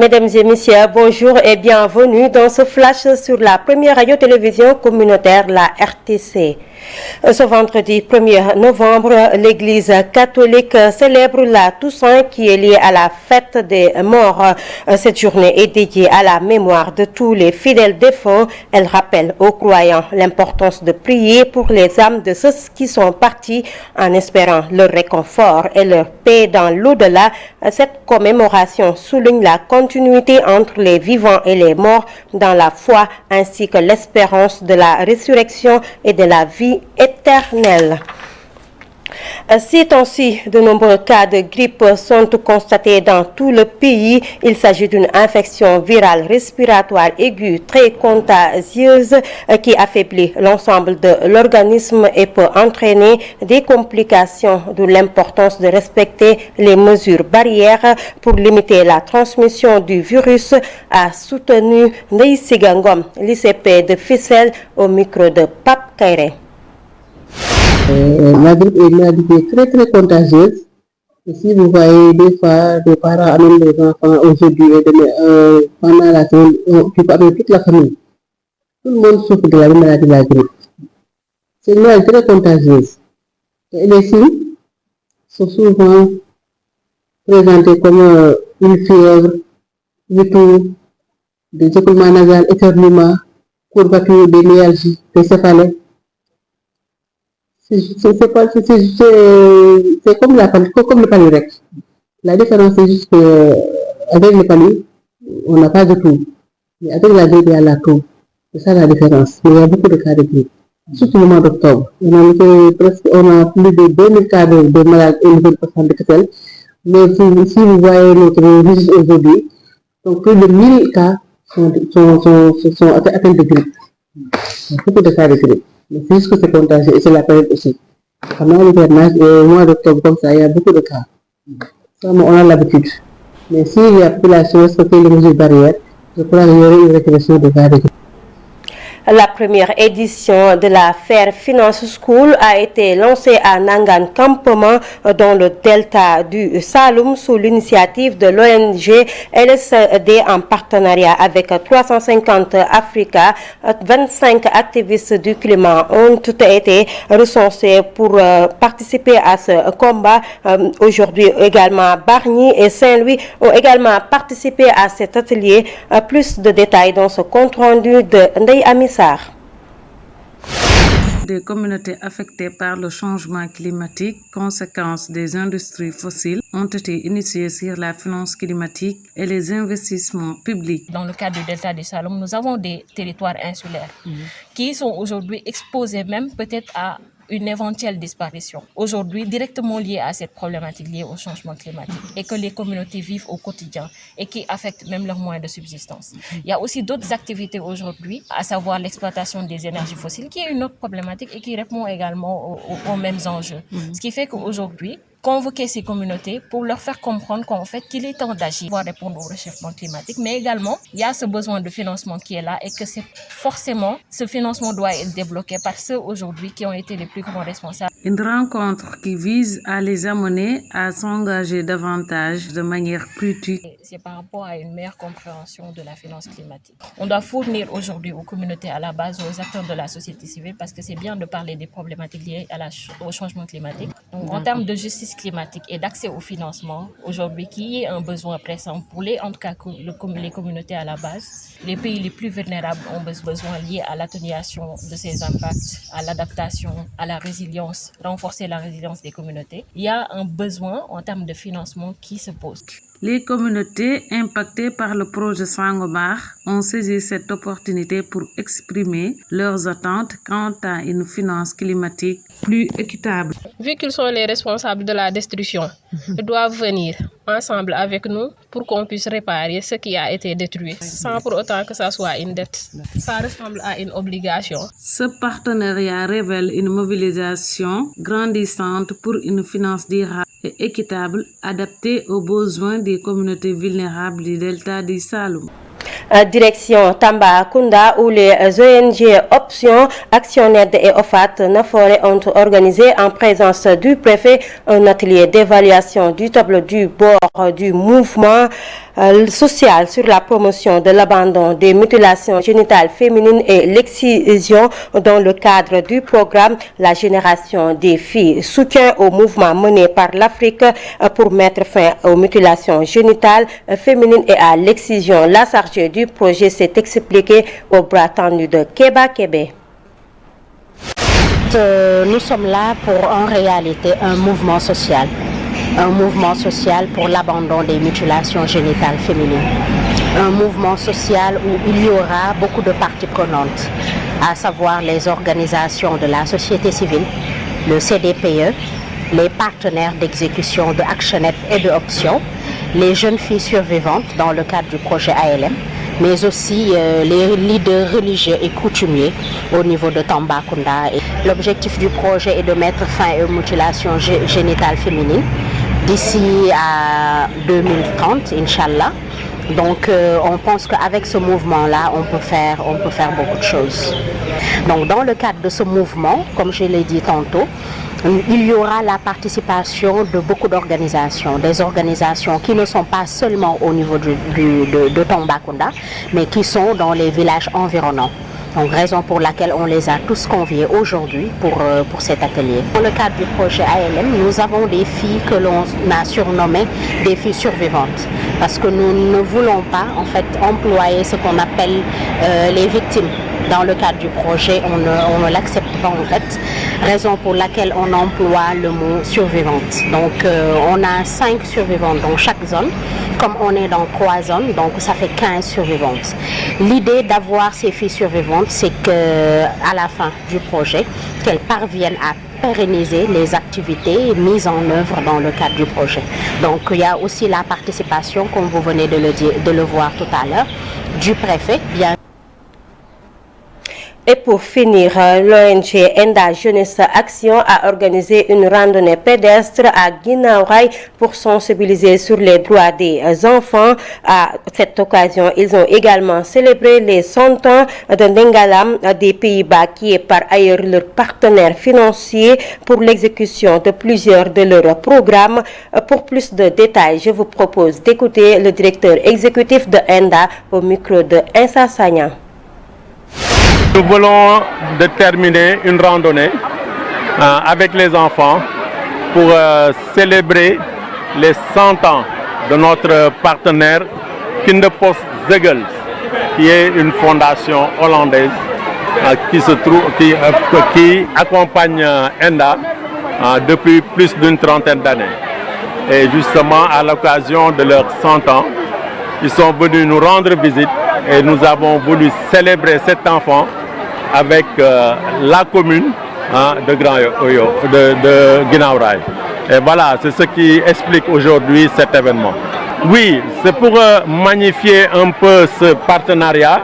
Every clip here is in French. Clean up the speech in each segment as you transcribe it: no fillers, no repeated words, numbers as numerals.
Mesdames et messieurs, bonjour et bienvenue dans ce flash sur la première radio-télévision communautaire, la RTC. Ce vendredi 1er novembre, l'Église catholique célèbre la Toussaint qui est liée à la fête des morts. Cette journée est dédiée à la mémoire de tous les fidèles défunts. Elle rappelle aux croyants l'importance de prier pour les âmes de ceux qui sont partis en espérant leur réconfort et leur paix dans l'au-delà. Cette commémoration souligne la continuité entre les vivants et les morts dans la foi ainsi que l'espérance de la résurrection et de la vie éternelle. Ces temps-ci, de nombreux cas de grippe sont constatés dans tout le pays. Il s'agit d'une infection virale respiratoire aiguë très contagieuse qui affaiblit l'ensemble de l'organisme et peut entraîner des complications, d'où l'importance de respecter les mesures barrières pour limiter la transmission du virus, a soutenu Ndeye Sigangom, l'ICP de Fissel, au micro de Pape Kairé. La grippe est une maladie très contagieuse. Et si vous voyez des fois des parents amènent les enfants aujourd'hui et demain, pendant la semaine, tu peux amener toute la famille. Tout le monde souffre de la maladie de la grippe. C'est une maladie très contagieuse. Et les signes sont souvent présentés comme une fièvre, du tout, des écoulements nasales, éternuements, courbatures, des myalgies, des céphalées. C'est comme le paludec. La différence c'est juste qu'avec le palud, on n'a pas de tout. Mais avec la grippe, il y a la toux. C'est ça la différence. Mais il y a beaucoup de cas de grippe. Surtout le mois d'octobre. On a plus de 2000 cas de malades au niveau de Kessel. Mais si vous voyez notre registre aujourd'hui, donc plus de 1000 cas sont atteints de grippe. Il y a beaucoup de cas de grippe. Mais c'est juste que c'est contagieux et c'est la période aussi. Pendant l'hivernage et au mois d'octobre, comme ça, il y a beaucoup de cas. Ça, on a l'habitude. Mais si la population respecte les mesures barrières, je crois qu'il y aurait une récréation de cas de grippe. La première édition de la Fair Finance School a été lancée à Nangan Campement dans le delta du Saloum sous l'initiative de l'ONG LSD en partenariat avec 350 Africa. 25 activistes du climat ont été recensés pour participer à ce combat. Aujourd'hui également, Bargny et Saint-Louis ont également participé à cet atelier. Plus de détails dans ce compte-rendu de Ndeye Amis. Des communautés affectées par le changement climatique, conséquences des industries fossiles, ont été initiées sur la finance climatique et les investissements publics. Dans le cadre du delta du Saloum, nous avons des territoires insulaires qui sont aujourd'hui exposés même peut-être à une éventuelle disparition. Aujourd'hui, directement liée à cette problématique liée au changement climatique et que les communautés vivent au quotidien et qui affectent même leurs moyens de subsistance. Il y a aussi d'autres activités aujourd'hui, à savoir l'exploitation des énergies fossiles, qui est une autre problématique et qui répond également aux mêmes enjeux. Ce qui fait qu'aujourd'hui, convoquer ces communautés pour leur faire comprendre qu'en fait qu'il est temps d'agir pour répondre au réchauffement climatique, mais également il y a ce besoin de financement qui est là et que c'est forcément ce financement doit être débloqué par ceux aujourd'hui qui ont été les plus grands responsables. Une rencontre qui vise à les amener à s'engager davantage de manière critique. C'est par rapport à une meilleure compréhension de la finance climatique. On doit fournir aujourd'hui aux communautés à la base, aux acteurs de la société civile, parce que c'est bien de parler des problématiques liées au changement climatique. Donc, en termes de justice climatique et d'accès au financement, aujourd'hui, qui est un besoin pressant pour en tout cas les communautés à la base. Les pays les plus vulnérables ont besoin liés à l'atténuation de ces impacts, à l'adaptation, à la résilience, renforcer la résilience des communautés. Il y a un besoin en termes de financement qui se pose. Les communautés impactées par le projet Sangomar ont saisi cette opportunité pour exprimer leurs attentes quant à une finance climatique plus équitable. Vu qu'ils sont les responsables de la destruction, ils doivent venir ensemble avec nous pour qu'on puisse réparer ce qui a été détruit, sans pour autant que ça soit une dette. Ça ressemble à une obligation. Ce partenariat révèle une mobilisation grandissante pour une finance durable et équitable, adaptée aux besoins des communautés vulnérables du delta du Saloum. Direction Tambacounda où les ONG Option, ActionAide et OFAT Nafoore ont organisé en présence du préfet un atelier d'évaluation du tableau du bord du mouvement social sur la promotion de l'abandon des mutilations génitales féminines et l'excision dans le cadre du programme La Génération des filles. Soutien au mouvement mené par l'Afrique pour mettre fin aux mutilations génitales féminines et à l'excision. La chargée du projet s'est expliquée au bras tendu de Keba Kebe. Nous sommes là pour en réalité un mouvement social. Un mouvement social pour l'abandon des mutilations génitales féminines. Un mouvement social où il y aura beaucoup de parties prenantes, à savoir les organisations de la société civile, le CDPE, les partenaires d'exécution de ActionAide et de Option, les jeunes filles survivantes dans le cadre du projet ALM, mais aussi les leaders religieux et coutumiers au niveau de Tambacounda. L'objectif du projet est de mettre fin aux mutilations génitales féminines d'ici à 2030, Inch'Allah. Donc on pense qu'avec ce mouvement-là, on peut faire beaucoup de choses. Donc dans le cadre de ce mouvement, comme je l'ai dit tantôt, il y aura la participation de beaucoup d'organisations, des organisations qui ne sont pas seulement au niveau de Tambacounda, mais qui sont dans les villages environnants. Donc, raison pour laquelle on les a tous conviés aujourd'hui pour cet atelier. Dans le cadre du projet ALM, nous avons des filles que l'on a surnommées des filles survivantes. Parce que nous ne voulons pas, en fait, employer ce qu'on appelle les victimes. Dans le cadre du projet, on ne l'accepte pas, en fait. Raison pour laquelle on emploie le mot survivante. Donc, on a 5 survivantes dans chaque zone. Comme on est dans 3 zones, donc ça fait 15 survivantes. L'idée d'avoir ces filles survivantes, c'est qu'à la fin du projet, qu'elles parviennent à pérenniser les activités mises en œuvre dans le cadre du projet. Donc il y a aussi la participation, comme vous venez de le voir tout à l'heure, du préfet. Bien. Et pour finir, l'ONG Enda Jeunesse Action a organisé une randonnée pédestre à Guinaw Rail pour sensibiliser sur les droits des enfants. À cette occasion, ils ont également célébré les 100 ans de Ndengalam des Pays-Bas, qui est par ailleurs leur partenaire financier pour l'exécution de plusieurs de leurs programmes. Pour plus de détails, je vous propose d'écouter le directeur exécutif de Enda au micro de Insa Sagna. Nous voulons terminer une randonnée avec les enfants pour célébrer les 100 ans de notre partenaire Kinderpost Zegels, qui est une fondation hollandaise qui accompagne Enda depuis plus d'une trentaine d'années. Et justement, à l'occasion de leurs 100 ans, ils sont venus nous rendre visite et nous avons voulu célébrer cet enfant avec la commune de de Guinaw Rail. Et voilà, c'est ce qui explique aujourd'hui cet événement. Oui, c'est pour magnifier un peu ce partenariat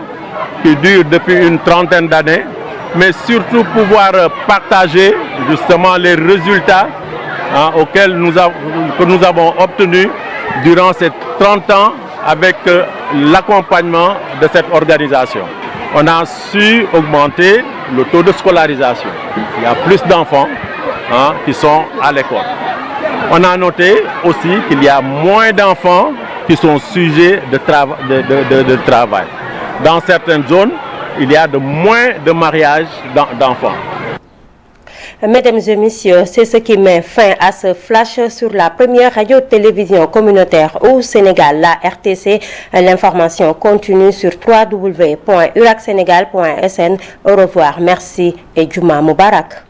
qui dure depuis une trentaine d'années, mais surtout pouvoir partager justement les résultats auxquels que nous avons obtenus durant ces 30 ans avec l'accompagnement de cette organisation. On a su augmenter le taux de scolarisation. Il y a plus d'enfants qui sont à l'école. On a noté aussi qu'il y a moins d'enfants qui sont sujets de travail. Dans certaines zones, il y a moins de mariages d'enfants. Mesdames et messieurs, c'est ce qui met fin à ce flash sur la première radio-télévision communautaire au Sénégal, la RTC. L'information continue sur www.uracsenegal.sn. Au revoir, merci et Juma Mubarak.